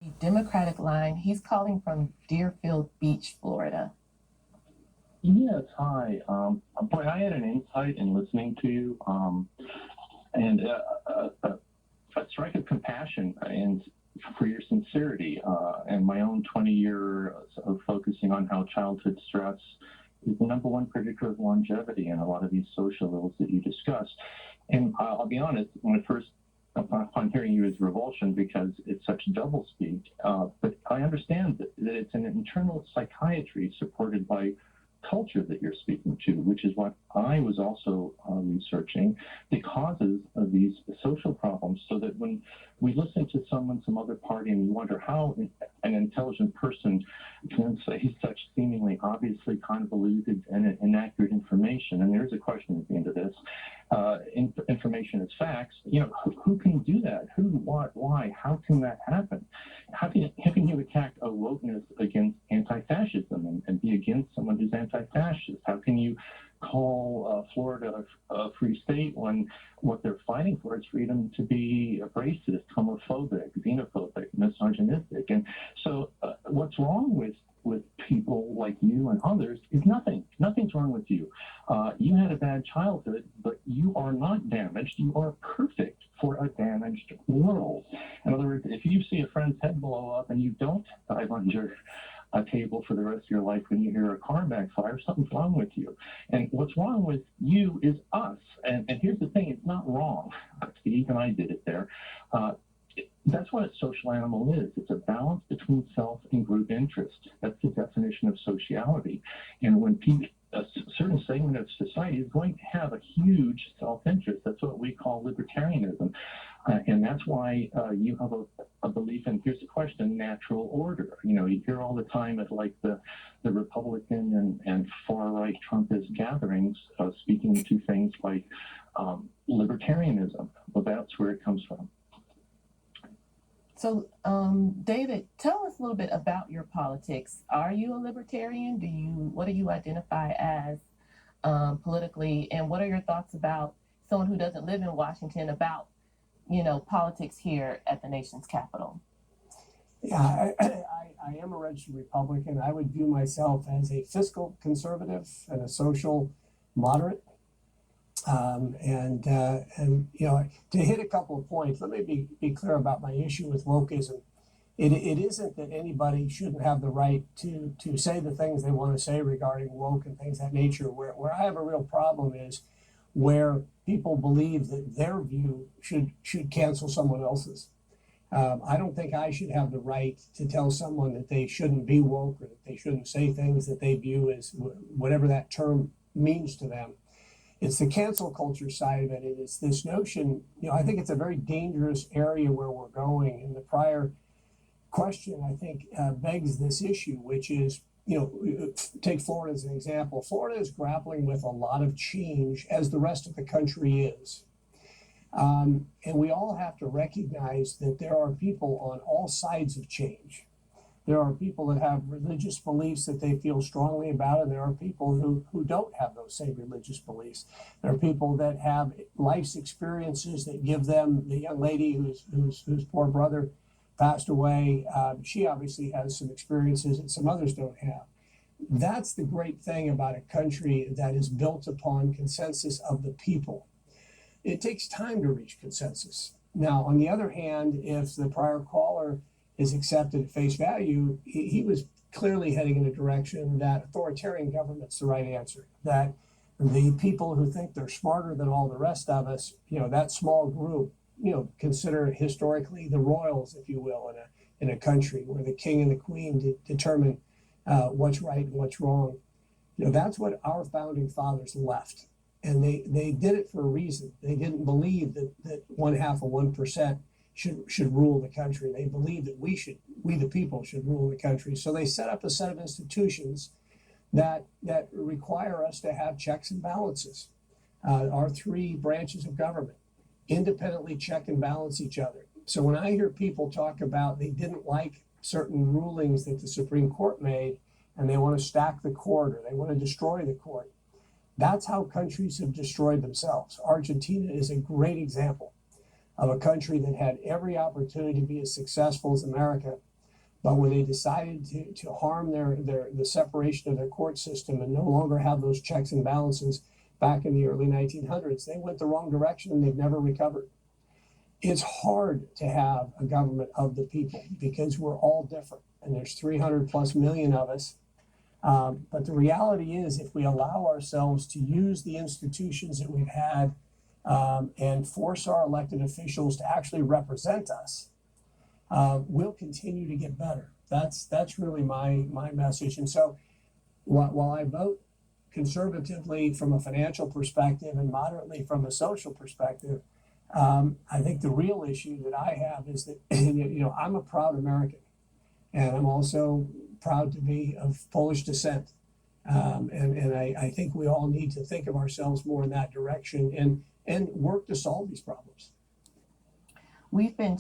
The Democratic line, he's calling from Deerfield Beach, Florida. Yes, hi. Boy, I had an insight in listening to you, and a strike of compassion and for your sincerity, and my own 20 years of focusing on how childhood stress is the number one predictor of longevity and a lot of these social ills that you discussed. And I'll be honest, when I first upon hearing you is revulsion because it's such doublespeak, but I understand that it's an internal psychiatry supported by culture that you're speaking to, which is what I was also researching, the causes of these social problems, so that when we listen to someone, some other party, and we wonder how an intelligent person can say such seemingly obviously convoluted and inaccurate information, and there's a question at the end of this, information is facts, who can do that? Who, what, why? How can that happen? How can you attack a wokeness against anti-fascism and be against someone who's anti-fascist? How can you call Florida a free state when what they're fighting for is freedom to be racist, homophobic, xenophobic, misogynistic? And so what's wrong with people like you and others is nothing. Nothing's wrong with you. You had a bad childhood, but you are not damaged. You are perfect for a damaged world. In other words, if you see a friend's head blow up and you don't dive under a table for the rest of your life when you hear a car backfire, something's wrong with you. And what's wrong with you is us. And here's the thing, it's not wrong. Steve and I did it there. That's what a social animal is. It's a balance between self and group interest. That's the definition of sociality. And when a certain segment of society is going to have a huge self-interest, that's what we call libertarianism. And that's why you have a belief in, here's the question, natural order. You hear all the time at like the Republican and far-right Trumpist gatherings speaking to things like libertarianism. Well, that's where it comes from. So, David, tell us a little bit about your politics. Are you a libertarian? What do you identify as politically? And what are your thoughts about someone who doesn't live in Washington about, politics here at the nation's capital? Yeah, I am a registered Republican. I would view myself as a fiscal conservative and a social moderate. To hit a couple of points, let me be clear about my issue with wokeism. It isn't that anybody shouldn't have the right to say the things they want to say regarding woke and things of that nature. Where I have a real problem is where people believe that their view should cancel someone else's. I don't think I should have the right to tell someone that they shouldn't be woke or that they shouldn't say things that they view as whatever that term means to them. It's the cancel culture side of it. It's this notion, I think it's a very dangerous area where we're going. And the prior question, I think, begs this issue, which is, take Florida as an example. Florida is grappling with a lot of change, as the rest of the country is. And we all have to recognize that there are people on all sides of change. There are people that have religious beliefs that they feel strongly about, and there are people who don't have those same religious beliefs. There are people that have life's experiences that give them, the young lady whose poor brother passed away, she obviously has some experiences that some others don't have. That's the great thing about a country that is built upon consensus of the people. It takes time to reach consensus. Now, on the other hand, if the prior caller is accepted at face value, he was clearly heading in a direction that authoritarian government's the right answer, that the people who think they're smarter than all the rest of us, that small group, consider historically the royals, if you will, in a country where the king and the queen determine what's right and what's wrong. That's what our founding fathers left. And they did it for a reason. They didn't believe that 1/2 of 1% should rule the country. They believed that we the people should rule the country. So they set up a set of institutions that require us to have checks and balances. Our three branches of government independently check and balance each other. So when I hear people talk about they didn't like certain rulings that the Supreme Court made and they want to stack the court or they want to destroy the court, that's how countries have destroyed themselves. Argentina is a great example. of a country that had every opportunity to be as successful as America. But when they decided to harm the separation of their court system and no longer have those checks and balances back in the early 1900s, they went the wrong direction and they've never recovered. It's hard to have a government of the people because we're all different, and there's 300 plus million of us. But the reality is, if we allow ourselves to use the institutions that we've had and force our elected officials to actually represent us, we'll continue to get better. That's really my message. And so while I vote conservatively from a financial perspective and moderately from a social perspective, I think the real issue that I have is that, I'm a proud American, and I'm also proud to be of Polish descent. And I think we all need to think of ourselves more in that direction and work to solve these problems. We've been